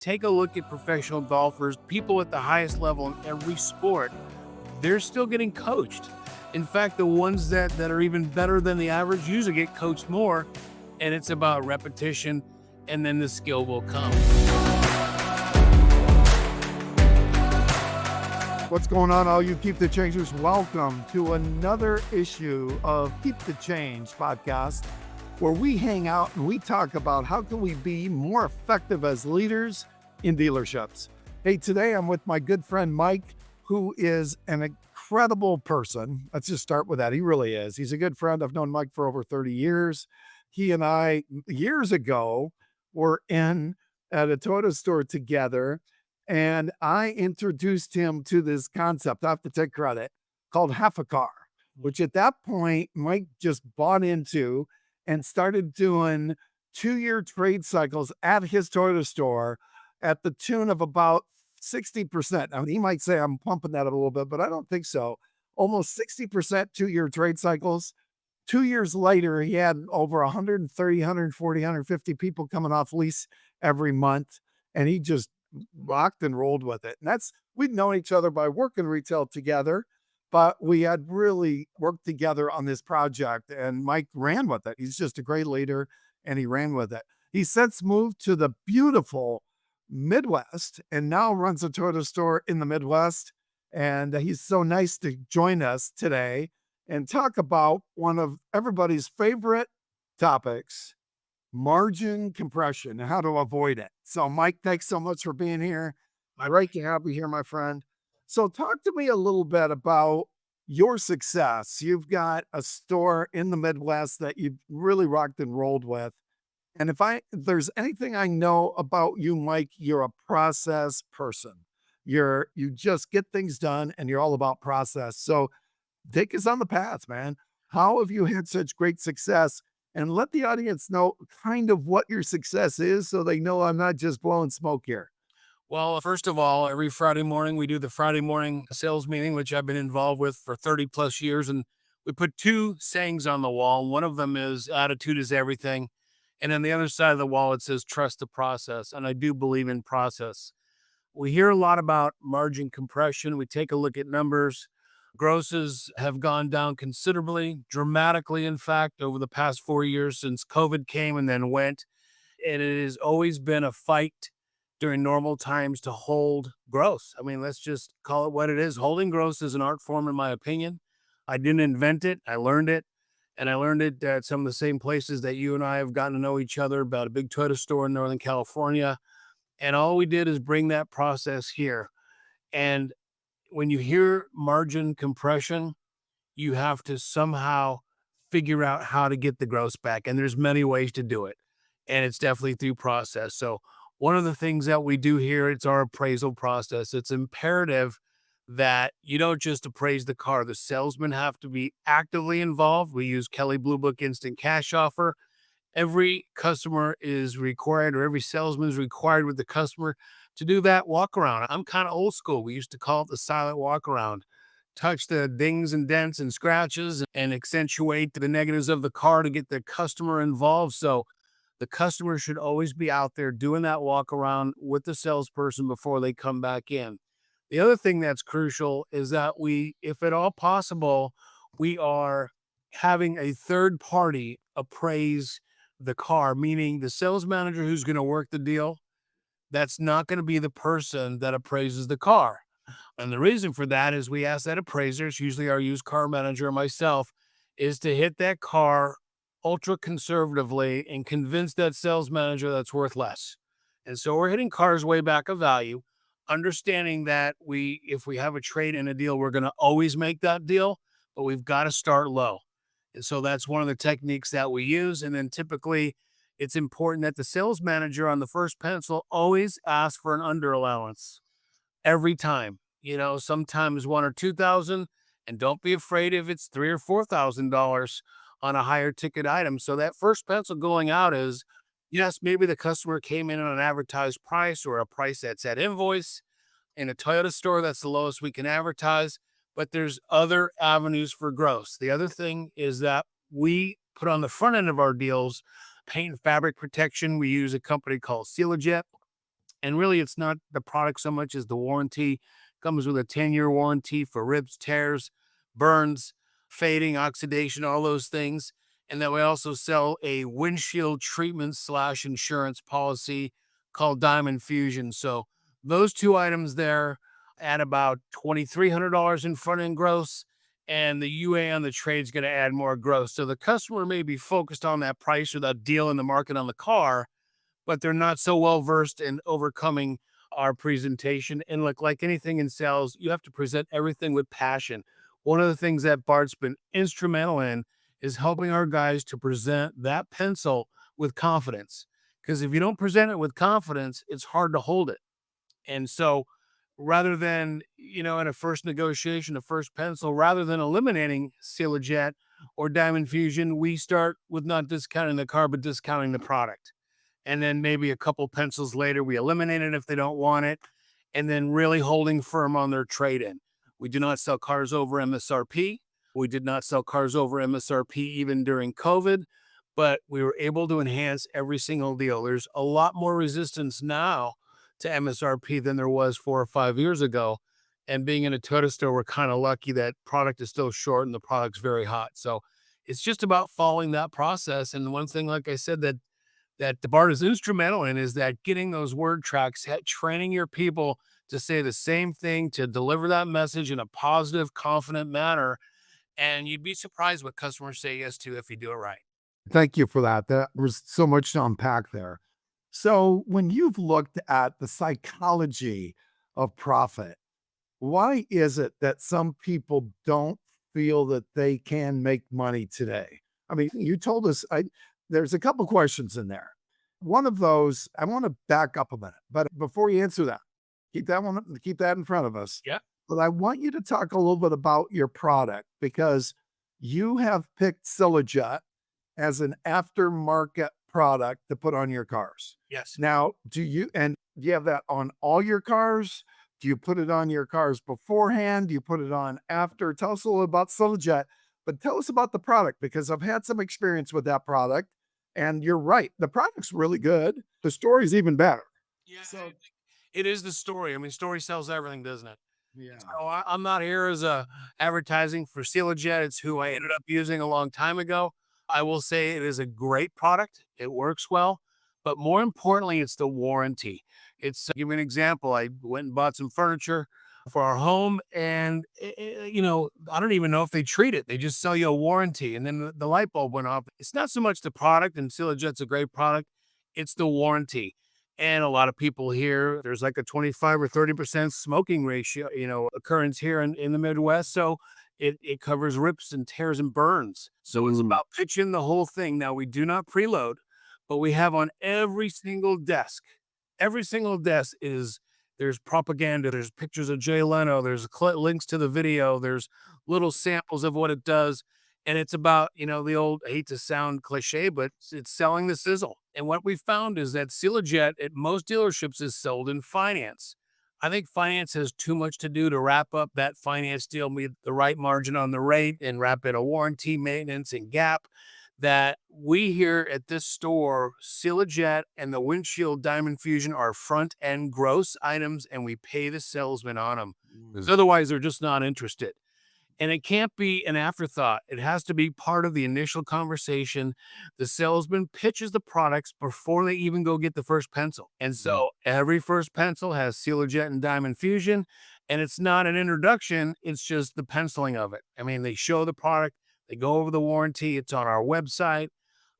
Take a look at professional golfers, people at the highest level in every sport. They're still getting coached. In fact, the ones that are even better than the average usually get coached more, and it's about repetition, and then the skill will come. What's going on, all you Keep the Changers? Welcome to another issue of Keep the Change podcast, where we hang out and we talk about how can we be more effective as leaders in dealerships. Hey, today I'm with my good friend Mike, who is an incredible person. Let's just start with that. He really is. He's a good friend. I've known Mike for over 30 years. He and I, years ago, were in at a Toyota store together, and I introduced him to this concept, I have to take credit, called half a car, which at that point, Mike just bought into and started doing 2-year trade cycles at his Toyota store at the tune of about 60%. I mean, he might say I'm pumping that up a little bit, but I don't think so. Almost 60% 2-year trade cycles. 2 years later, he had over 130, 140, 150 people coming off lease every month, and he just rocked and rolled with it. And we'd known each other by working retail together, but we had really worked together on this project, and Mike ran with it. He's just a great leader, and he ran with it. He since moved to the beautiful Midwest and now runs a Toyota store in the Midwest. And he's so nice to join us today and talk about one of everybody's favorite topics, margin compression and how to avoid it. So Mike, thanks so much for being here. Great to have you here, my friend. So talk to me a little bit about your success. You've got a store in the Midwest that you've really rocked and rolled with. And if there's anything I know about you, Mike, you're a process person. You just get things done and you're all about process. So take us on the path, man. How have you had such great success? And let the audience know kind of what your success is so they know I'm not just blowing smoke here. Well, first of all, every Friday morning, we do the Friday morning sales meeting, which I've been involved with for 30 plus years. And we put two sayings on the wall. One of them is attitude is everything. And on the other side of the wall, it says trust the process. And I do believe in process. We hear a lot about margin compression. We take a look at numbers. Grosses have gone down considerably, dramatically, in fact, over the past 4 years since COVID came and then went. And it has always been a fight during normal times to hold gross. I mean, let's just call it what it is. Holding gross is an art form, in my opinion. I didn't invent it. I learned it. And I learned it at some of the same places that you and I have gotten to know each other, about a big Toyota store in Northern California. And all we did is bring that process here. And when you hear margin compression, you have to somehow figure out how to get the gross back. And there's many ways to do it. And it's definitely through process. So one of the things that we do here, it's our appraisal process. It's imperative that you don't just appraise the car. The salesmen have to be actively involved. We use Kelley Blue Book Instant Cash Offer. Every customer is required, or every salesman is required with the customer to do that walk around. I'm kind of old school. We used to call it the silent walk around. Touch the dings and dents and scratches and accentuate the negatives of the car to get the customer involved. So the customer should always be out there doing that walk around with the salesperson before they come back in. The other thing that's crucial is that we, if at all possible, we are having a third party appraise the car, meaning the sales manager who's going to work the deal, that's not going to be the person that appraises the car. And the reason for that is we ask that appraisers, usually our used car manager or myself, is to hit that car ultra conservatively and convince that sales manager that's worth less. And so we're hitting cars way back of value, understanding that if we have a trade in a deal, we're going to always make that deal, but we've got to start low. And so that's one of the techniques that we use. And then typically it's important that the sales manager on the first pencil always asks for an under allowance every time. Sometimes 1 or 2,000, and don't be afraid if it's $3,000 or $4,000 on a higher ticket item. So that first pencil going out is, yes, maybe the customer came in on an advertised price or a price that's at invoice. In a Toyota store, that's the lowest we can advertise, but there's other avenues for gross. The other thing is that we put on the front end of our deals paint and fabric protection. We use a company called Sealajet. And really, it's not the product so much as the warranty. Comes with a 10-year warranty for rips, tears, burns, fading, oxidation, all those things. And then we also sell a windshield treatment slash insurance policy called Diamond Fusion. So those two items there add about $2,300 in front end gross, and the UA on the trade is going to add more gross. So the customer may be focused on that price or that deal in the market on the car, but they're not so well versed in overcoming our presentation. And look, like anything in sales, you have to present everything with passion. One of the things that Bart's been instrumental in is helping our guys to present that pencil with confidence. Because if you don't present it with confidence, it's hard to hold it. And so rather than, in a first negotiation, a first pencil, rather than eliminating Jet or Diamond Fusion, we start with not discounting the car, but discounting the product. And then maybe a couple pencils later, we eliminate it if they don't want it, and then really holding firm on their trade in. We do not sell cars over MSRP. We did not sell cars over MSRP even during COVID, but we were able to enhance every single deal. There's a lot more resistance now to MSRP than there was 4 or 5 years ago. And being in a Toyota store, we're kind of lucky that product is still short and the product's very hot. So it's just about following that process. And one thing, like I said, that the Bart is instrumental in is that getting those word tracks, training your people to say the same thing, to deliver that message in a positive, confident manner. And you'd be surprised what customers say yes to if you do it right. Thank you for that. That was so much to unpack there. So, when you've looked at the psychology of profit, why is it that some people don't feel that they can make money today? I mean, you told us there's a couple questions in there. One of those, I want to back up a minute, but before you answer that, keep that in front of us. Yeah. But I want you to talk a little bit about your product because you have picked Sillijet as an aftermarket product to put on your cars. Yes. Now, do you have that on all your cars? Do you put it on your cars beforehand? Do you put it on after? Tell us a little about Sillijet, but tell us about the product because I've had some experience with that product. And you're right, the product's really good. The story's even better. Yeah. So, It is the story. I mean, story sells everything, doesn't it? yeah. So I'm not here as a advertising for Jet. It's who I ended up using a long time ago. I will say it is a great product. It works well, but more importantly, it's the warranty. Give you an example. I went and bought some furniture for our home, and I don't even know if they treat it. They just sell you a warranty, and then the light bulb went off. It's not so much the product, and Jet's a great product. It's the warranty. And a lot of people here, there's like a 25 or 30% smoking ratio, occurrence here in the Midwest. So it covers rips and tears and burns. So it's about pitching the whole thing. Now we do not preload, but we have on every single desk there's propaganda, there's pictures of Jay Leno, there's links to the video, there's little samples of what it does. And it's about, the old, I hate to sound cliche, but it's selling the sizzle. And what we found is that Jet at most dealerships is sold in finance. I think finance has too much to do to wrap up that finance deal, with the right margin on the rate and wrap in a warranty, maintenance, and gap. That we here at this store, Jet and the windshield Diamond Fusion are front end gross items, and we pay the salesman on them. Because otherwise, they're just not interested. And it can't be an afterthought. It has to be part of the initial conversation. The salesman pitches the products before they even go get the first pencil. And so every first pencil has Jet and Diamond Fusion. And it's not an introduction, it's just the penciling of it. I mean, they show the product, they go over the warranty, it's on our website,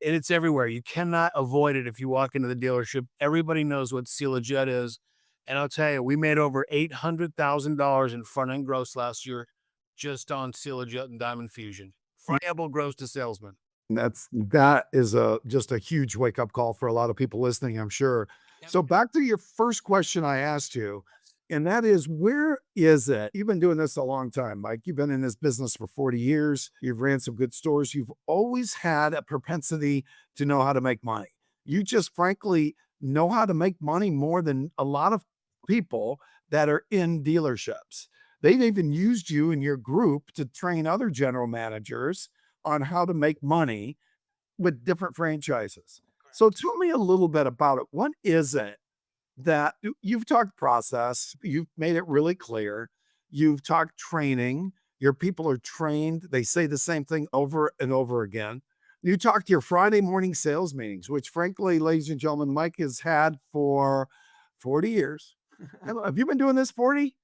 and it's everywhere. You cannot avoid it if you walk into the dealership. Everybody knows what Jet is. And I'll tell you, we made over $800,000 in front end gross last year just on Jet and Diamond Fusion. Viable gross to salesman. That is just a huge wake up call for a lot of people listening, I'm sure. So back to your first question I asked you, and that is, where is it? You've been doing this a long time, Mike. You've been in this business for 40 years. You've ran some good stores. You've always had a propensity to know how to make money. You just frankly know how to make money more than a lot of people that are in dealerships. They've even used you in your group to train other general managers on how to make money with different franchises. So tell me a little bit about it. What is it that you've talked process, you've made it really clear, you've talked training, your people are trained, they say the same thing over and over again. You talked your Friday morning sales meetings, which frankly, ladies and gentlemen, Mike has had for 40 years. Have you been doing this 40?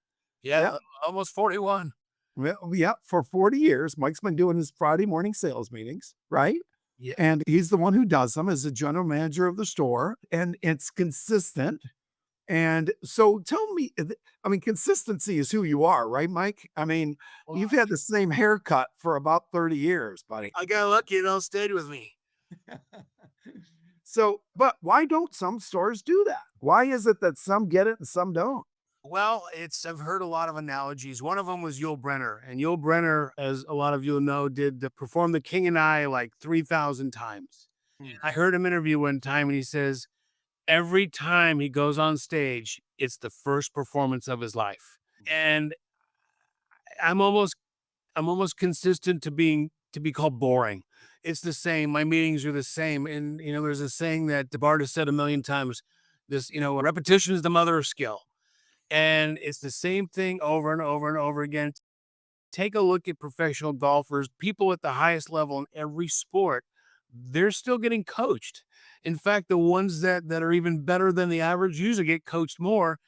Yeah, Yeah. almost 41. Well, yeah, for 40 years, Mike's been doing his Friday morning sales meetings, right? Yeah. And he's the one who does them as the general manager of the store, and it's consistent. And so tell me, I mean, consistency is who you are, right, Mike? I mean, Well, you've had the same haircut for about 30 years, buddy. I got lucky and all stayed with me. So, but why don't some stores do that? Why is it that some get it and some don't? Well, I've heard a lot of analogies. One of them was Yul Brenner, and Yul Brenner, as a lot of you know, did perform The King and I like 3,000 times. Mm. I heard him interview one time, and he says every time he goes on stage, it's the first performance of his life. And I'm almost I'm almost consistent to be called boring. It's the same. My meetings are the same. And there's a saying that Bart has said a million times. Repetition is the mother of skill. And it's the same thing over and over and over again. Take a look at professional golfers, people at the highest level in every sport. They're still getting coached. In fact, the ones that are even better than the average usually get coached more,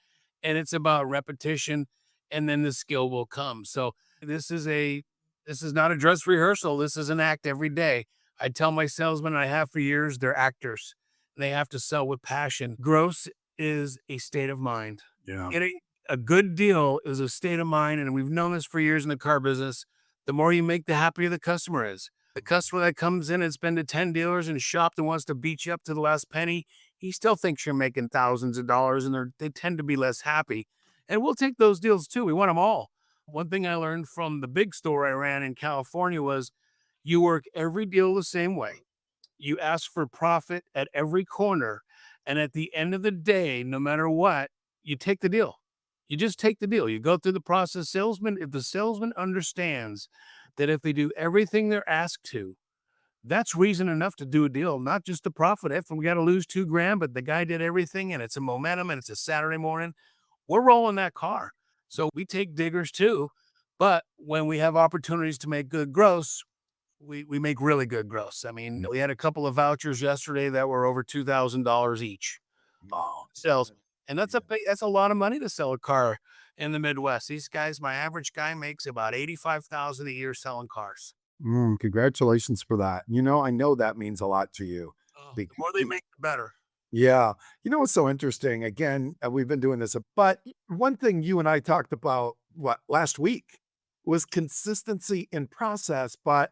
and it's about repetition, and then the skill will come. So this is a this is not a dress rehearsal. This is an act every day. I tell my salesmen, I have for years, they're actors. They have to sell with passion. Gross is a state of mind. Yeah. Getting a good deal is a state of mind, and we've known this for years in the car business. The more you make, the happier the customer is. The customer that comes in and has been to 10 dealers and shopped and wants to beat you up to the last penny, he still thinks you're making thousands of dollars, and they tend to be less happy. And we'll take those deals too. We want them all. One thing I learned from the big store I ran in California was you work every deal the same way. You ask for profit at every corner. And at the end of the day, no matter what, you take the deal. You just take the deal. You go through the process. If the salesman understands that if they do everything they're asked to, that's reason enough to do a deal, not just to profit. If we got to lose 2 grand, but the guy did everything and it's a momentum and it's a Saturday morning, we're rolling that car. So we take diggers too. But when we have opportunities to make good gross, we make really good gross. I mean, we had a couple of vouchers yesterday that were over $2,000 each. Oh, Sales, and that's a lot of money to sell a car in the Midwest. These guys, my average guy makes about 85,000 a year selling cars. congratulations for that. I know that means a lot to you. Oh, the Bec- more they make, the better. yeah. You know what's so interesting? Again, we've been doing this, but one thing you and I talked about, what, last week was consistency in process, but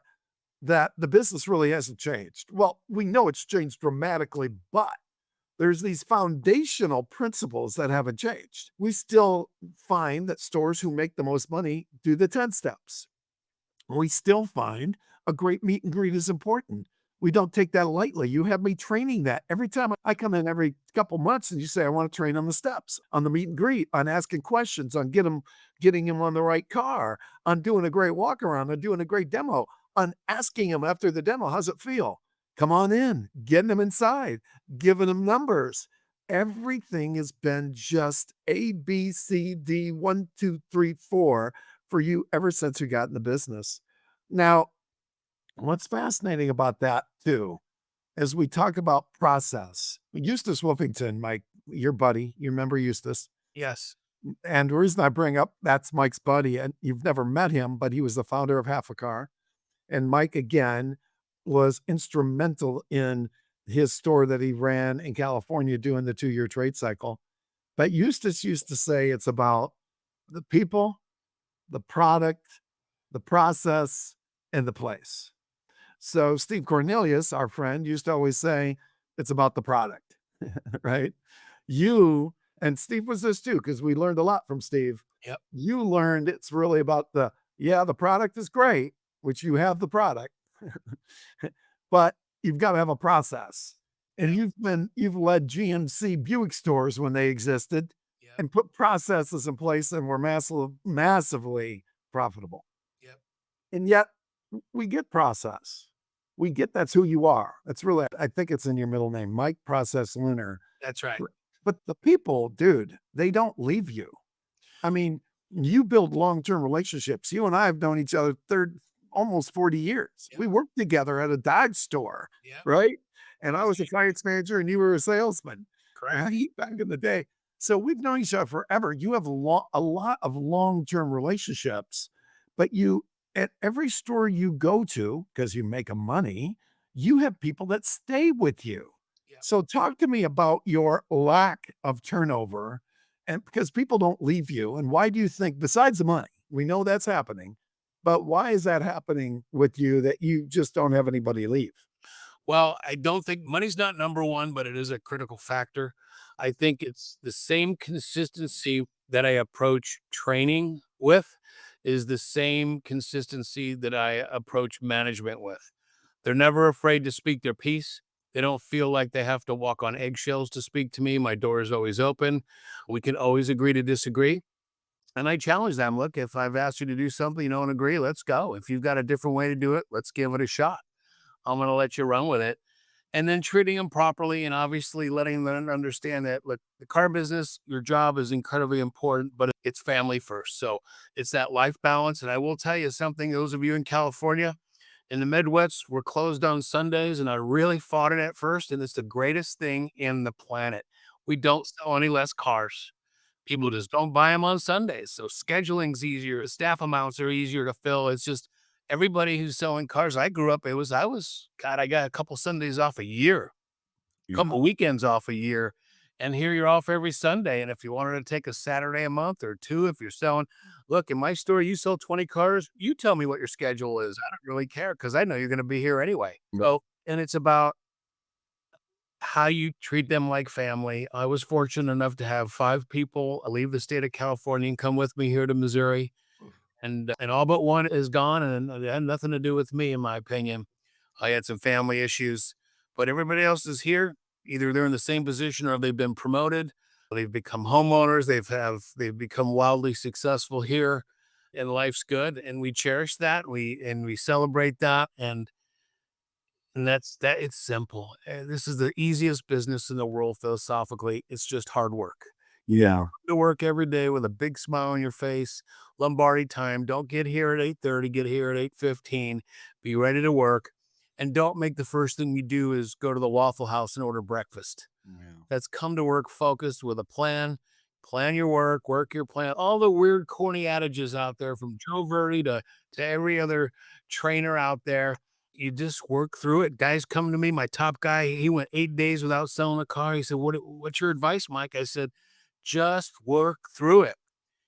that the business really hasn't changed. Well, we know it's changed dramatically, but there's these foundational principles that haven't changed. We still find that stores who make the most money do the 10 steps. We still find a great meet and greet is important. We don't take that lightly. You have me training that every time I come in every couple months and you say, I want to train on the steps, on the meet and greet, on asking questions, on getting him on the right car, on doing a great walk around, on doing a great demo, on asking him after the demo, how's it feel? Come on in, getting him inside, giving him numbers. Everything has been just A, B, C, D, one, two, three, four for you ever since we got in the business. Now, what's fascinating about that too, as we talk about process, Eustace Wolfington, Mike, your buddy, you remember Eustace? Yes. And the reason I bring up that's Mike's buddy, and you've never met him, but he was the founder of Half a Car. And Mike, again, was instrumental in his store that he ran in California doing the 2-year trade cycle. But Eustace used to say it's about the people, the product, the process, and the place. So Steve Cornelius, our friend, used to always say, it's about the product, right? You, and Steve was this too, because we learned a lot from Steve. Yep. You learned it's really about the product is great, which you have the product, but you've got to have a process. And you've led GMC Buick stores when they existed Yep. and put processes in place and were massively profitable. Yep. And yet we get process. We get that's who you are. That's really, I think it's in your middle name, Mike Process Luner. That's right. But the people, dude, they don't leave you. I mean, you build long-term relationships. You and I have known each other almost 40 years. Yeah. We worked together at a Dodge store, Yeah. right? And I was a finance manager and you were a salesman, Correct. right? Back in the day. So we've known each other forever. You have a lot of long-term relationships, but you at every store you go to, because you make a money, you have people that stay with you. Yeah. So talk to me about your lack of turnover and because people don't leave you, and why do you think besides the money, we know that's happening, but why is that happening with you that you just don't have anybody leave? Well, I don't think money's not number one, but it is a critical factor. I think it's the same consistency that I approach training with is the same consistency that I approach management with. They're never afraid to speak their piece. They don't feel like they have to walk on eggshells to speak to me. My door is always open. We can always agree to disagree. And I challenge them. Look, if I've asked you to do something you don't agree, let's go. If you've got a different way to do it, let's give it a shot. I'm going to let you run with it. And then treating them properly and obviously letting them understand that, look, the car business, your job is incredibly important, but it's family first. So it's that life balance. And I will tell you something, those of you in California, in the Midwest, we're closed on Sundays, and I really fought it at first, and it's the greatest thing in the planet. We don't sell any less cars. People just don't buy them on Sundays, so scheduling's easier, staff amounts are easier to fill. It's just everybody who's selling cars. I grew up, God, I got a couple Sundays off a year, Yeah. couple weekends off a year, and here you're off every Sunday, and if you wanted to take a Saturday a month or 2, if you're selling look, in my store, you sell 20 cars, you tell me what your schedule is. I don't really care because I know you're gonna be here anyway. So and it's about how you treat them like family. I was fortunate enough to have 5 people leave the state of California and come with me here to Missouri, and all but 1 is gone, and it had nothing to do with me, in my opinion. I had some family issues, but everybody else is here. Either they're in the same position or they've been promoted. They've become homeowners. They've become wildly successful here, and life's good. And we cherish that. We celebrate that. And that's that. It's simple. This is the easiest business in the world philosophically. It's just hard work Yeah. to work every day with a big smile on your face. Lombardi time. Don't get here at 8:30, get here at 8:15. Be ready to work. And don't make the first thing you do is go to the Waffle House and order breakfast. Yeah. That's come to work focused with a plan. Plan your work your plan. All the weird, corny adages out there from Joe Verdi to every other trainer out there. You just work through it. Guys come to me. My top guy, he went 8 days without selling a car. He said, What's your advice, Mike? I said, just work through it.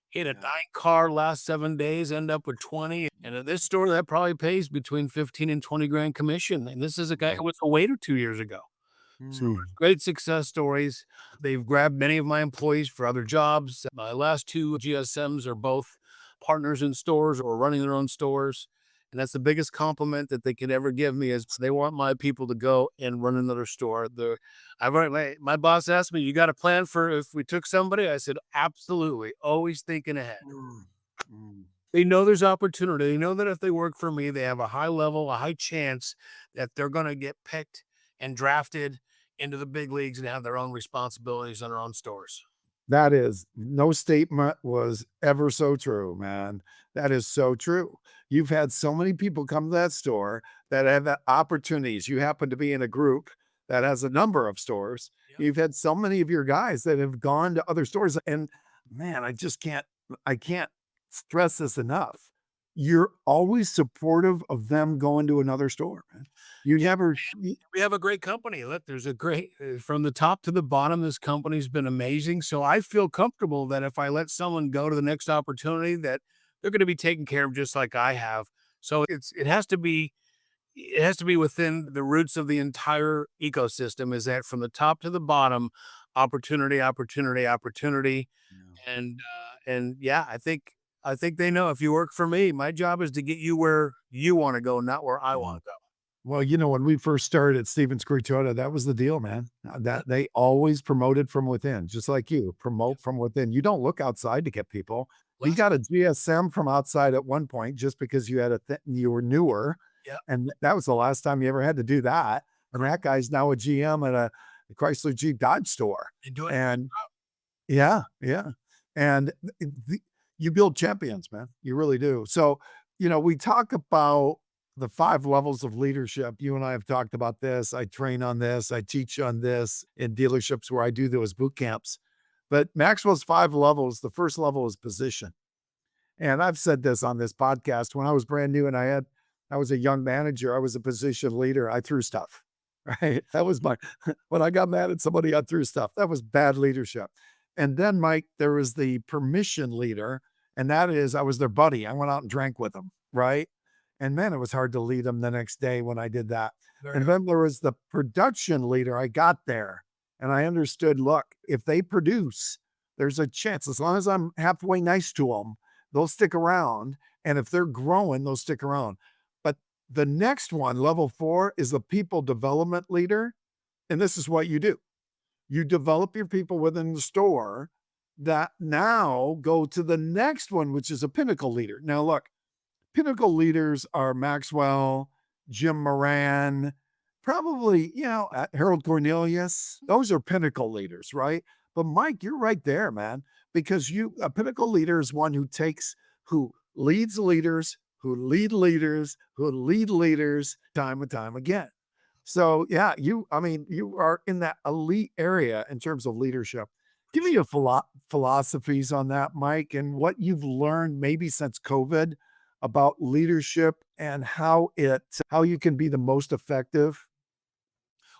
He had a Yeah. 9 car last 7 days, end up with 20. And at this store, that probably pays between 15 and 20 grand commission. And this is a guy who was a waiter 2 years ago. So Mm. great success stories. They've grabbed many of my employees for other jobs. My last 2 GSMs are both partners in stores or running their own stores. And that's the biggest compliment that they could ever give me is they want my people to go and run another store. My boss asked me, you got a plan for if we took somebody? I said, absolutely. Always thinking ahead. Mm. Mm. They know there's opportunity. They know that if they work for me, they have a high level, a high chance that they're going to get picked and drafted into the big leagues and have their own responsibilities on their own stores. That is no statement was ever so true, man. That is so true. You've had so many people come to that store that have had opportunities. You happen to be in a group that has a number of stores. Yep. You've had so many of your guys that have gone to other stores, and man, I can't stress this enough. You're always supportive of them going to another store, man. You never, We have a great company. Look, there's a great from the top to the bottom. This company's been amazing. So I feel comfortable that if I let someone go to the next opportunity, that they're going to be taken care of just like I have. So it has to be within the roots of the entire ecosystem. Is that from the top to the bottom, opportunity, opportunity, opportunity, and yeah, I think they know if you work for me, my job is to get you where you want to go, not where I yeah. want to go. Well, when we first started at Stevens Creek Toyota, that was the deal, man. That they always promoted from within, just like you, promote from within. You don't look outside to get people. We Last, got a GSM from outside at one point just because you had you were newer, yeah. and that was the last time you ever had to do that. And that guy's now a GM at the Chrysler Jeep Dodge store. And do it. And yeah, yeah. And you build champions, man. You really do. So, we talk about the 5 levels of leadership. You and I have talked about this. I train on this. I teach on this in dealerships where I do those boot camps. But Maxwell's 5 levels, the first level is position. And I've said this on this podcast. When I was brand new and I was a young manager, I was a position leader. I threw stuff, right? That was when I got mad at somebody, I threw stuff. That was bad leadership. And then, Mike, there was the permission leader. And that is, I was their buddy. I went out and drank with them, right? And man, it was hard to lead them the next day when I did that. And then there was the production leader. I got there and I understood, look, if they produce, there's a chance, as long as I'm halfway nice to them, they'll stick around. And if they're growing, they'll stick around. But the next one, level 4, is the people development leader. And this is what you do. You develop your people within the store that now go to the next one, which is a pinnacle leader. Now, look, pinnacle leaders are Maxwell, Jim Moran, probably, Harold Cornelius. Those are pinnacle leaders, right? But Mike, you're right there, man, because a pinnacle leader is one who leads leaders, who lead leaders, who lead leaders time and time again. So yeah, you are in that elite area in terms of leadership. Give me your philosophies on that, Mike, and what you've learned maybe since COVID about leadership and how you can be the most effective.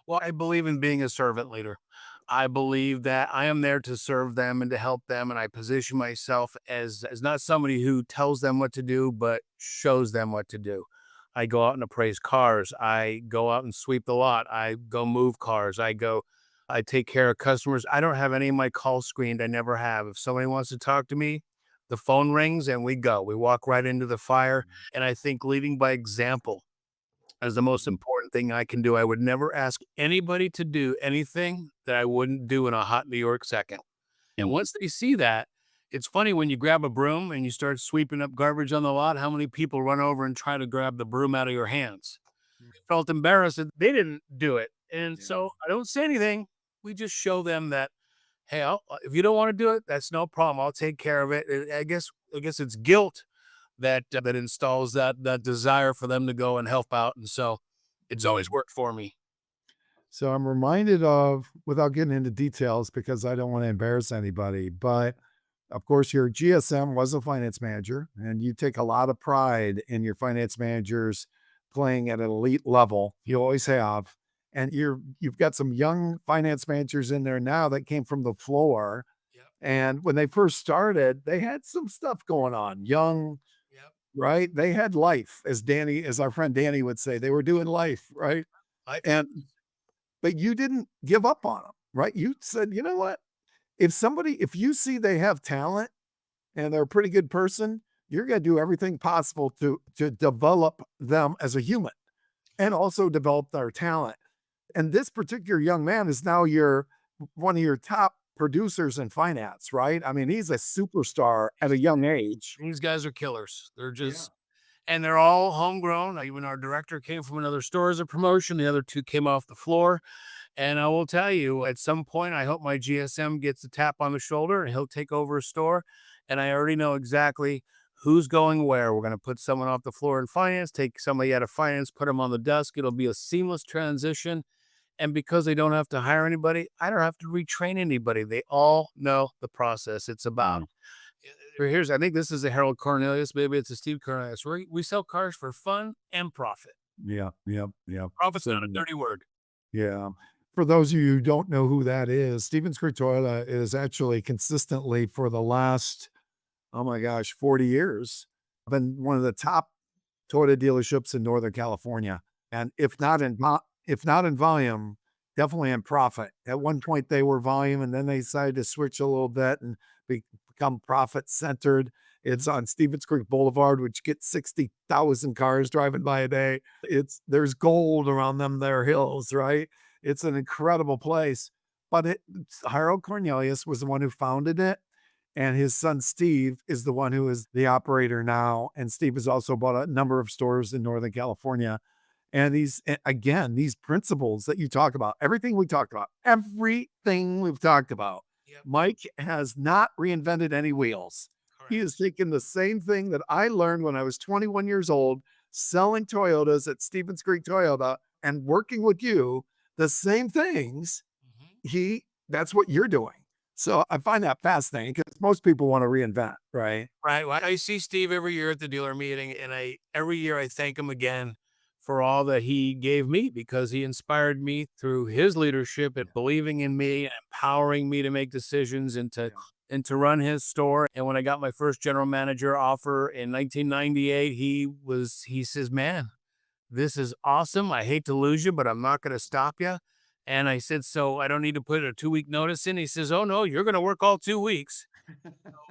Well, I believe in being a servant leader. I believe that I am there to serve them and to help them, and I position myself as not somebody who tells them what to do, but shows them what to do. I go out and appraise cars. I go out and sweep the lot. I go move cars. I take care of customers. I don't have any of my calls screened. I never have. If somebody wants to talk to me, the phone rings and we go. We walk right into the fire. And I think leading by example is the most important thing I can do. I would never ask anybody to do anything that I wouldn't do in a hot New York second. And once they see that, it's funny when you grab a broom and you start sweeping up garbage on the lot, how many people run over and try to grab the broom out of your hands. Felt embarrassed that they didn't do it. And so I don't say anything. We just show them that, hey, if you don't want to do it, that's no problem. I'll take care of it. I guess it's guilt that installs that desire for them to go and help out. And so it's always worked for me. So I'm reminded of, without getting into details because I don't want to embarrass anybody, but of course your GSM was a finance manager and you take a lot of pride in your finance managers playing at an elite level. You always have. And you've got some young finance managers in there now that came from the floor. Yep. And when they first started, they had some stuff going on. Young, Yep. right? They had life, as our friend Danny would say. They were doing life, right? And but you didn't give up on them, right? You said, you know what? If you see they have talent and they're a pretty good person, you're going to do everything possible to develop them as a human and also develop their talent. And this particular young man is now one of your top producers in finance, right? I mean, he's a superstar at a young age. These guys are killers. They're just, and they're all homegrown. Even our director came from another store as a promotion. The other 2 came off the floor. And I will tell you, at some point, I hope my GSM gets a tap on the shoulder and he'll take over a store. And I already know exactly who's going where. We're going to put someone off the floor in finance, take somebody out of finance, put them on the desk. It'll be a seamless transition. And because they don't have to hire anybody, I don't have to retrain anybody. They all know the process. It's about, I think this is a Harold Cornelius. Maybe it's a Steve Cornelius. We sell cars for fun and profit. Yeah. Profit's not a dirty word. Yeah. For those of you who don't know who that is, Stevens Creek Toyota is actually consistently for the last, oh my gosh, 40 years, been one of the top Toyota dealerships in Northern California. And if not in volume, definitely in profit. At one point they were volume and then they decided to switch a little bit and become profit centered. It's on Stevens Creek Boulevard, which gets 60,000 cars driving by a day. There's gold around them there hills, right? It's an incredible place. But Harold Cornelius was the one who founded it. And his son, Steve, is the one who is the operator now. And Steve has also bought a number of stores in Northern California. And again, these principles that you talk about, everything we've talked about, Yep. Mike has not reinvented any wheels. He Correct. has taken the same thing that I learned when I was 21 years old, selling Toyotas at Stevens Creek Toyota and working with you, the same things Mhm. that's what you're doing. So I find that fascinating because most people want to reinvent, right? Right. Well, I see Steve every year at the dealer meeting, and every year I thank him again for all that he gave me because he inspired me through his leadership Yeah, and believing in me and empowering me to make decisions yeah, and to run his store. And when I got my first general manager offer in 1998, he says, "Man, this is awesome. I hate to lose you, but I'm not going to stop you." And I said, "So I don't need to put a 2 week notice in?" He says, "Oh no, you're going to work all 2 weeks."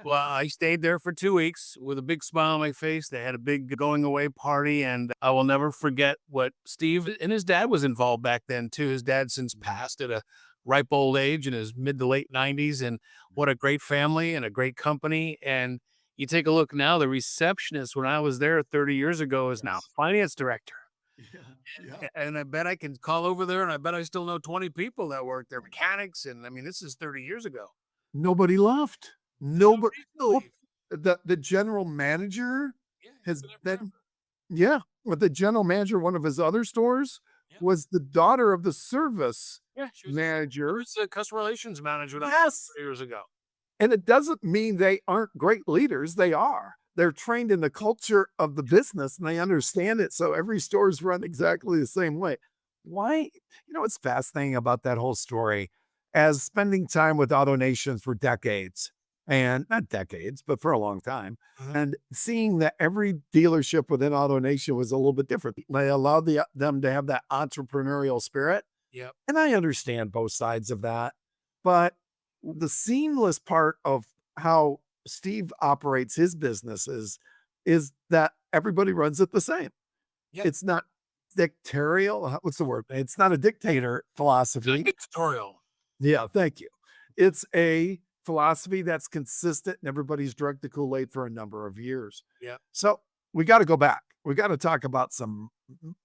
Well, I stayed there for 2 weeks with a big smile on my face. They had a big going away party, and I will never forget what Steve and his dad was involved back then too. His dad since Mhm. passed at a ripe old age in his mid to late 90s, and what a great family and a great company. And you take a look now, the receptionist when I was there 30 years ago is now Yes. finance director. Yeah, yeah. And I bet I can call over there, and I bet I still know 20 people that work there, mechanics. And I mean, this is 30 years ago. Nobody left. There's no Nobody. reason to Well, leave. the general manager Yeah, he's has been there been, forever. yeah, well, the general manager of one of his other stores Yeah. was the daughter of the service Yeah, she manager. was the customer relations manager that Yes. 3 years ago. And it doesn't mean they aren't great leaders. They are. They're trained in the culture of the business and they understand it. So every store is run exactly the same way. Why? What's fascinating about that whole story as spending time with AutoNation for decades and not decades, but for a long time, Mhm. and seeing that every dealership within AutoNation was a little bit different. They allowed them to have that entrepreneurial spirit. Yep. And I understand both sides of that. But the seamless part of how Steve operates his businesses is that everybody runs it the same. Yep. It's not dictatorial. What's the word? It's not a dictator philosophy. Dictatorial. Yeah, thank you. It's a philosophy that's consistent and everybody's drunk the Kool-Aid for a number of years. Yep. So we got to go back. We got to talk about some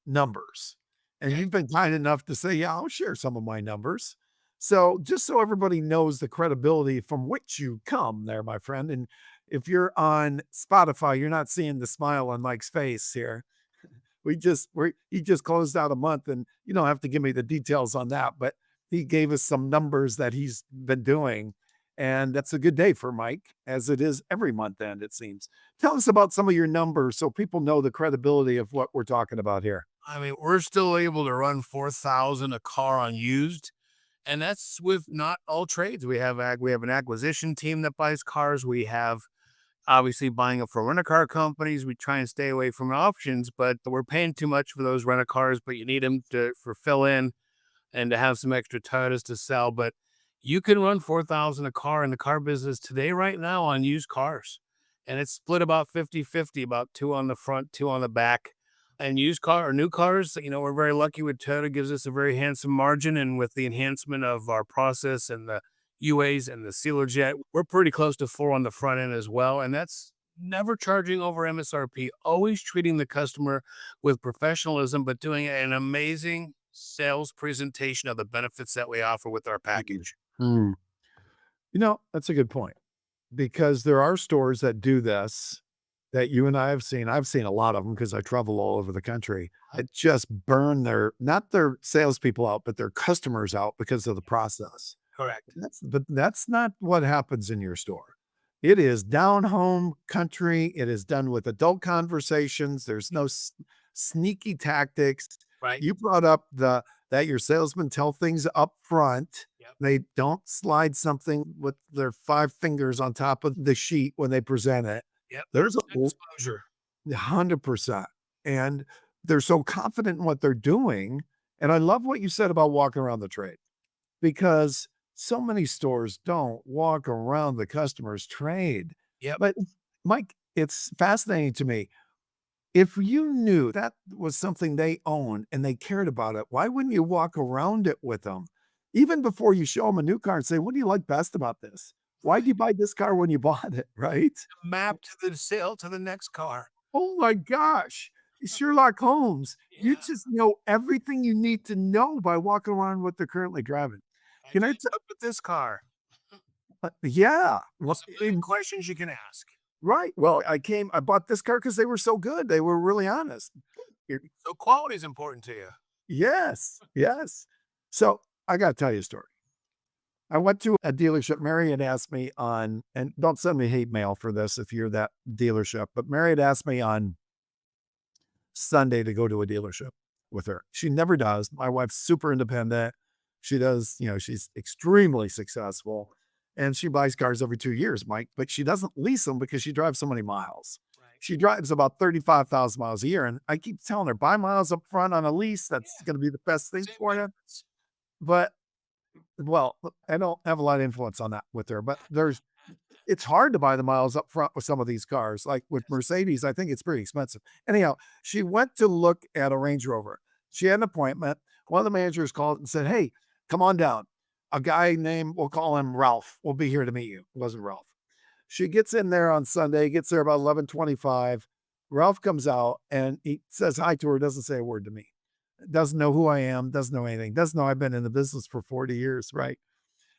numbers. And Okay. you've been kind enough to say, yeah, I'll share some of my numbers. So just so everybody knows the credibility from which you come there, my friend. And if you're on Spotify, you're not seeing the smile on Mike's face here. He just closed out a month and you don't have to give me the details on that, but he gave us some numbers that he's been doing. And that's a good day for Mike, as it is every month end, it seems. Tell us about some of your numbers so people know the credibility of what we're talking about here. I mean, we're still able to run 4,000 a car on used, and that's with not all trades. We have an acquisition team that buys cars. We have obviously buying it for rent-a-car companies. We try and stay away from options, but we're paying too much for those rent-a-cars, but you need them to for fill in and to have some extra titles to sell. But you can run 4,000 a car in the car business today, right now, on used cars. And it's split about 50-50, about two on the front, two on the back. And used car or new cars, we're very lucky with Toyota gives us a very handsome margin. And with the enhancement of our process and the UAs and the sealer jet, we're pretty close to four on the front end as well. And that's never charging over MSRP, always treating the customer with professionalism, but doing an amazing sales presentation of the benefits that we offer with our Mhm. package. Mm. That's a good point because there are stores that do this that you and I have seen. I've seen a lot of them because I travel all over the country Huh? that just burn not their salespeople out, but their customers out because of the process. Correct. But that's not what happens in your store. It is down home country. It is done with adult conversations. There's no sneaky tactics. Right. You brought up that your salesmen tell things up front. Yep. They don't slide something with their 5 fingers on top of the sheet when they present it. Yep. There's a 100% disclosure. 100%. And they're so confident in what they're doing. And I love what you said about walking around the trade because so many stores don't walk around the customer's trade. Yep. But Mike, it's fascinating to me. If you knew that was something they owned and they cared about it, why wouldn't you walk around it with them? Even before you show them a new car and say, what do you like best about this? Why did Right. you buy this car when you bought it? Right? Map to the sale to the next car. Oh my gosh. Sherlock Holmes. You Yeah, just know everything you need to know by walking around what they're currently driving. I Can I came t up with this car. yeah. Well, There's a million questions you can ask. right. Well, I bought this car because they were so good. They were really honest. Here So quality is important to you. yes, yes. So, I gotta tell you a story. I went to a dealership. Mary had asked me on and don't send me hate mail for this if you're that dealership, but Mary had asked me on Sunday to go to a dealership with her. She never does. My wife's super independent. She does, she's extremely successful and she buys cars every 2 years, Mike, but she doesn't lease them because she drives so many miles. Right. She drives about 35,000 miles a year. And I keep telling her, buy miles up front on a lease. That's Yeah, going to be the best thing same for you. benefits. But, well, I don't have a lot of influence on that with her, but it's hard to buy the miles up front with some of these cars. Like with Yes. Mercedes, I think it's pretty expensive. Anyhow, she went to look at a Range Rover. She had an appointment. One of the managers called and said, "Hey, come on down. A guy named, we'll call him Ralph, will be here to meet you." It wasn't Ralph. She gets in there on Sunday, gets there about 11:25. Ralph comes out and he says hi to her, doesn't say a word to me. Doesn't know who I am, doesn't know anything, doesn't know I've been in the business for 40 years, right?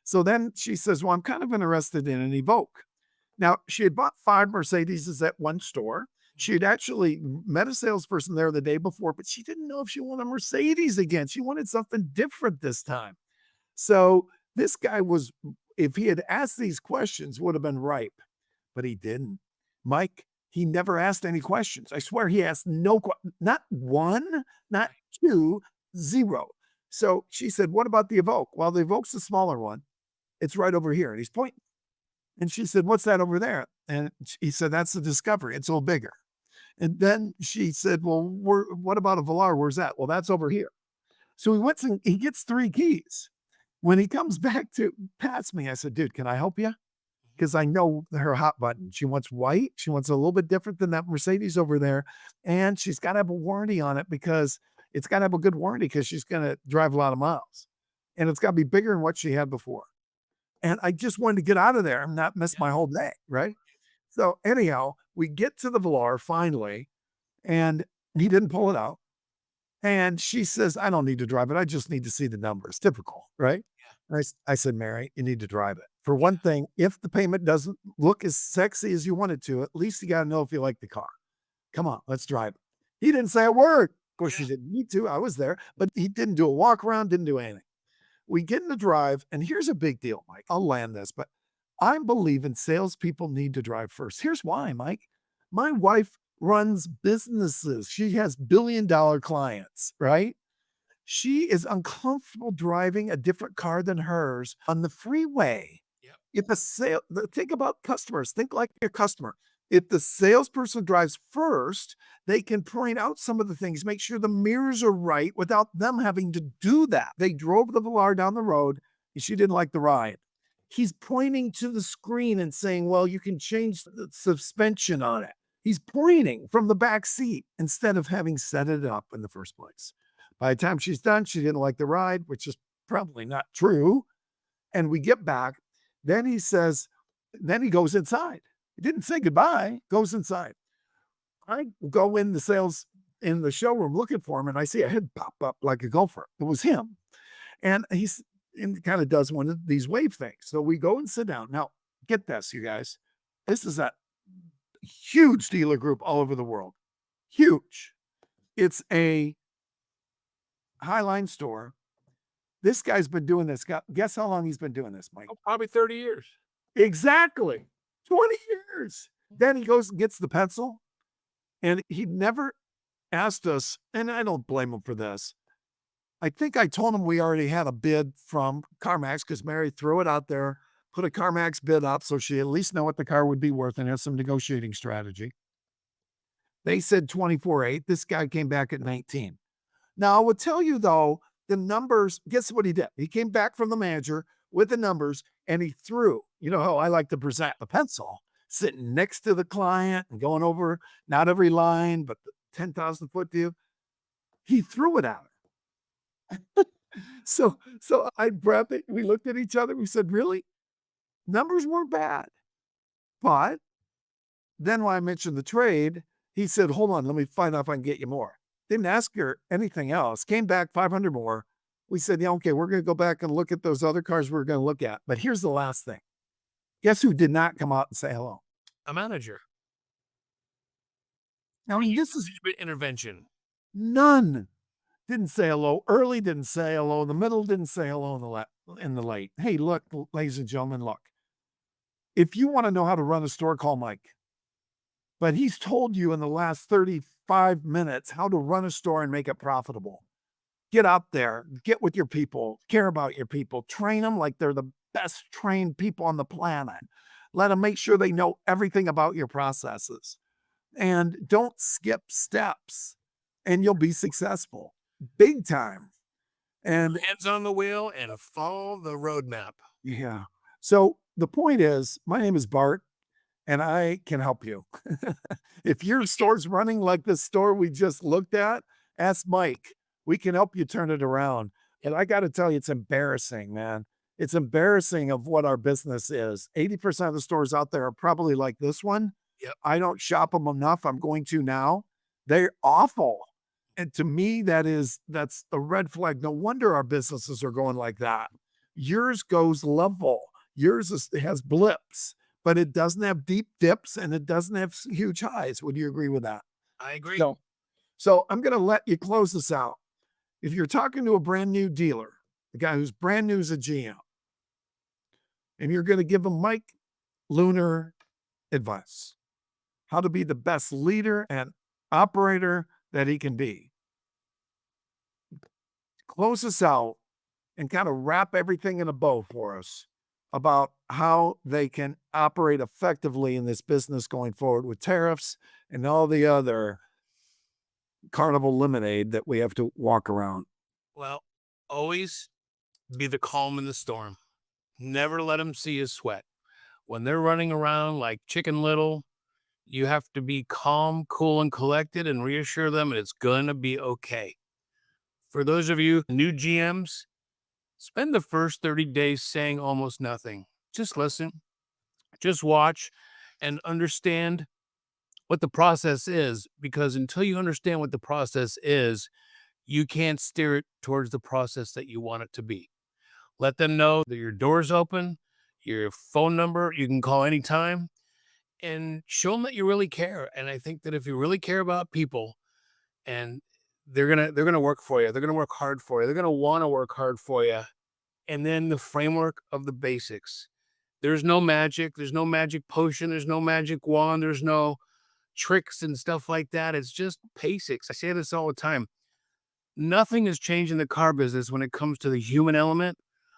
So then she says, "Well, I'm kind of interested in an Evoque." Now, she had bought 5 Mercedeses at one store. She had actually met a salesperson there the day before, but she didn't know if she wanted a Mercedes again. She wanted something different this time. So this guy was, if he had asked these questions, would have been ripe, but he didn't. Mike, he never asked any questions. I swear he asked not one, not Right. two, zero. So she said, "What about the Evoque?" Well, the Evoque's the smaller one. It's right over here. And he's pointing. And she said, "What's that over there?" And he said, "That's the Discovery. It's a little bigger." And then she said, "Well, what about a Velar? Where's that?" "Well, that's over here." So he went and he gets 3 keys. When he comes back to pass me, I said, "Dude, can I help you?" Mhm. Because I know her hot button. She wants white. She wants a little bit different than that Mercedes over there. And she's got to have a warranty on it because it's got to have a good warranty because she's going to drive a lot of miles. And it's got to be bigger than what she had before. And I just wanted to get out of there and not miss Yeah. my whole day, right? So anyhow, we get to the Velar finally, and he didn't pull it out. And she says, "I don't need to drive it. I just need to see the numbers." Typical, right? Yeah. I said, "Mary, you need to drive it. For Yeah. one thing, if the payment doesn't look as sexy as you want it to, at least you got to know if you like the car. Come on, let's drive it." He didn't say a word. Of course, he Yeah. didn't need to. I was there, but he didn't do a walk around, didn't do anything. We get in the drive, and here's a big deal, Mike. I'll land this, but I believe in salespeople need to drive first. Here's why, Mike. My wife runs businesses. She has billion-dollar clients, right? She is uncomfortable driving a different car than hers on the freeway. Yep. If a sale think about customers, think like a customer. If the salesperson drives first, they can point out some of the things, make sure the mirrors are right without them having to do that. They drove the Velar down the road and she didn't like the ride. He's pointing to the screen and saying, "Well, you can change the suspension on it." He's pointing from the back seat instead of having set it up in the first place. By the time she's done, she didn't like the ride, which is probably not true. And we get back. Then he says, then he goes inside. He didn't say goodbye, goes inside. I go in the showroom looking for him, and I see a head pop up like a gopher. It was him. And he's and kind of does one of these wave things. So we go and sit down. Now, get this, you guys. This is a huge dealer group all over the world. Huge. It's a Highline store. This guy's been doing this. Guess how long he's been doing this, Mike? Oh, probably 30 years. Exactly. 20 years. Then he goes and gets the pencil, and he never asked us, and I don't blame him for this. I think I told him we already had a bid from CarMax because Mary threw it out there, put a CarMax bid up so she at least know what the car would be worth and has some negotiating strategy. They said 24.8. This guy came back at 19. Now, I will tell you though, the numbers, guess what he did? He came back from the manager with the numbers and he threw, you know how I like to present a pencil, sitting next to the client and going over not every line, but the 10,000-foot view. He threw it at her. So I grabbed it. We looked at each other. We said, "Really? Numbers weren't bad." But then when I mentioned the trade, He said, hold on, let me find out if I can get you more. Didn't ask her anything else. Came back 500 more. We said, yeah, okay, we're going to go back and look at those other cars we're going to look at. But here's the last thing. Guess who did not come out and say hello? A manager. Now, this is Management intervention. none. Didn't say hello early, didn't say hello in the middle, didn't say hello in the late. Hey, look, ladies and gentlemen, look. If you want to know how to run a store, call Mike. But he's told you in the last 35 minutes how to run a store and make it profitable. Get out there, get with your people, care about your people, train them like they're the best trained people on the planet. Let them make sure they know everything about your processes. And don't skip steps, and you'll be successful big time. And Hands on the wheel and follow the roadmap. yeah. So the point is, my name is Bart, and I can help you. If your store's running like the store we just looked at, ask Mike. We can help you turn it around. And I got to tell you, it's embarrassing, man. It's embarrassing of what our business is. 80% of the stores out there are probably like this one. Yep. I don't shop them enough. I'm going to now. They're awful. And to me, that's a red flag. No wonder our businesses are going like that. Yours goes level. Has blips, but it doesn't have deep dips and it doesn't have huge highs. Would you agree with that? I agree. So, so I'm going to let you close this out. If you're talking to a brand new dealer, the guy who's brand new as a GM, and you're going to give him Mike Luner advice, how to be the best leader and operator that he can be. Close us out and kind of wrap everything in a bow for us about how they can operate effectively in this business going forward with tariffs and all the other carnival lemonade that we have to walk around. Well, always be the calm in the storm. Never let them see you sweat. When they're running around like Chicken Little, you have to be calm, cool, and collected and reassure them it's going to be okay. For those of you new GMs, spend the first 30 days saying almost nothing. Just listen, just watch, and understand what the process is. Because until you understand what the process is, you can't steer it towards the process that you want it to be. Let them know that your door's open, your phone number, you can call anytime, and show them that you really care. And I think that if you really care about people, and they're gonna work for you, they're gonna work hard for you, they're gonna want to work hard for you. And then the framework of the basics. There's no magic, there's no magic potion, there's no magic wand, there's no tricks and stuff like that. It's just basics. I say this all the time. Nothing has changed in the car business when it comes to the human element.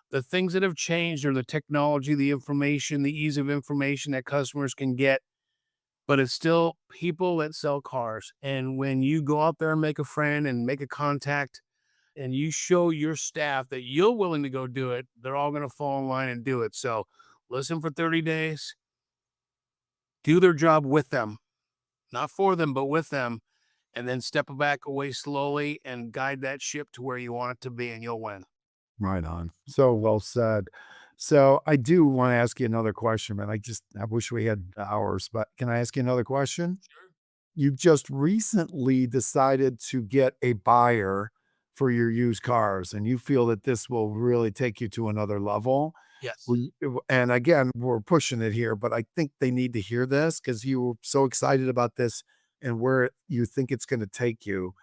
The things that have changed are the technology, the information, the ease of information that customers can get, but it's still people that sell cars. And when you go out there and make a friend and make a contact and you show your staff that you're willing to go do it, they're all going to fall in line and do it. So listen for 30 days, do their job with them, not for them, but with them, and then step back away slowly and guide that ship to where you want it to be, and you'll win. Right on. So well said. So I do want to ask you another question, man. I wish we had hours, but can I ask you another question? Sure. You've just recently decided to get a buyer for your used cars, and you feel that this will really take you to another level. Yes. And again, we're pushing it here, but I think they need to hear this because you were so excited about this and where you think it's going to take you.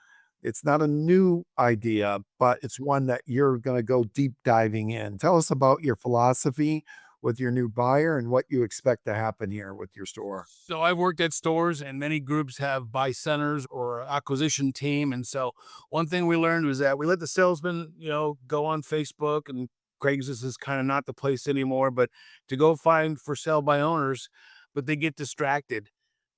It's not a new idea, but it's one that you're going to go deep diving in. Tell us about your philosophy with your new buyer and what you expect to happen here with your store. So I've worked at stores and many groups have buy centers or acquisition team. And so one thing we learned was that we let the salesman, go on Facebook, and Craigslist is kind of not the place anymore, but to go find for sale by owners, but they get distracted.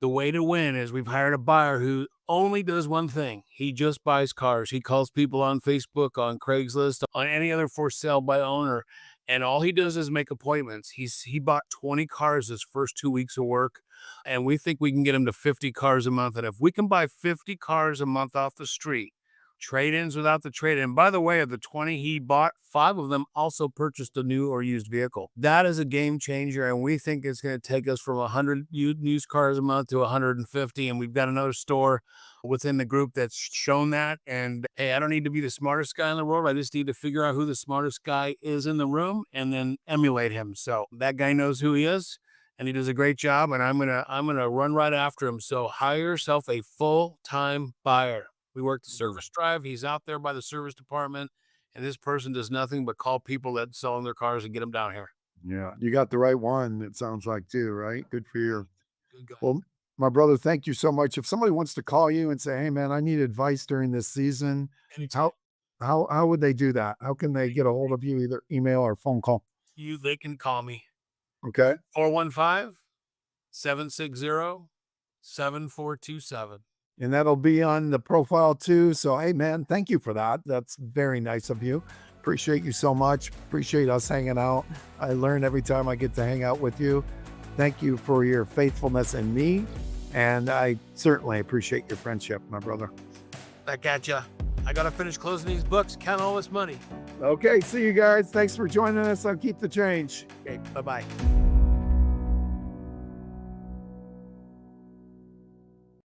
The way to win is we've hired a buyer who only does one thing. He just buys cars. He calls people on Facebook, on Craigslist, on any other for sale by owner, and all he does is make appointments. He bought 20 cars his first 2 weeks of work, and we think we can get him to 50 cars a month. And if we can buy 50 cars a month off the street, Trade-ins without the trade-in. By the way, of the 20 he bought, 5 of them also purchased a new or used vehicle. That is a game changer, and we think it's going to take us from 100 used cars a month to 150, and we've got another store within the group that's shown that. And hey, I don't need to be the smartest guy in the world. I just need to figure out who the smartest guy is in the room and then emulate him. So that guy knows who he is, and he does a great job, and I'm gonna run right after him. So hire yourself a full-time buyer. We work the service drive. He's out there by the service department, and this person does nothing but call people that sell their cars and get them down here. Yeah, you got the right one, it sounds like too, right? Good for you. Good guy. Well, my brother, thank you so much. If somebody wants to call you and say, "Hey, man, I need advice during this season," Anytime. how would they do that? How can they get a hold of you, either email or phone call? They can call me. Okay. 415-760-7427. And that'll be on the profile too. So, hey, man, thank you for that. That's very nice of you. Appreciate you so much. Appreciate us hanging out. I learn every time I get to hang out with you. Thank you for your faithfulness in me. And I certainly appreciate your friendship, my brother. Back at ya. I got to finish closing these books, count all this money. Okay. See you guys. Thanks for joining us on Keep the Change. Okay, bye-bye.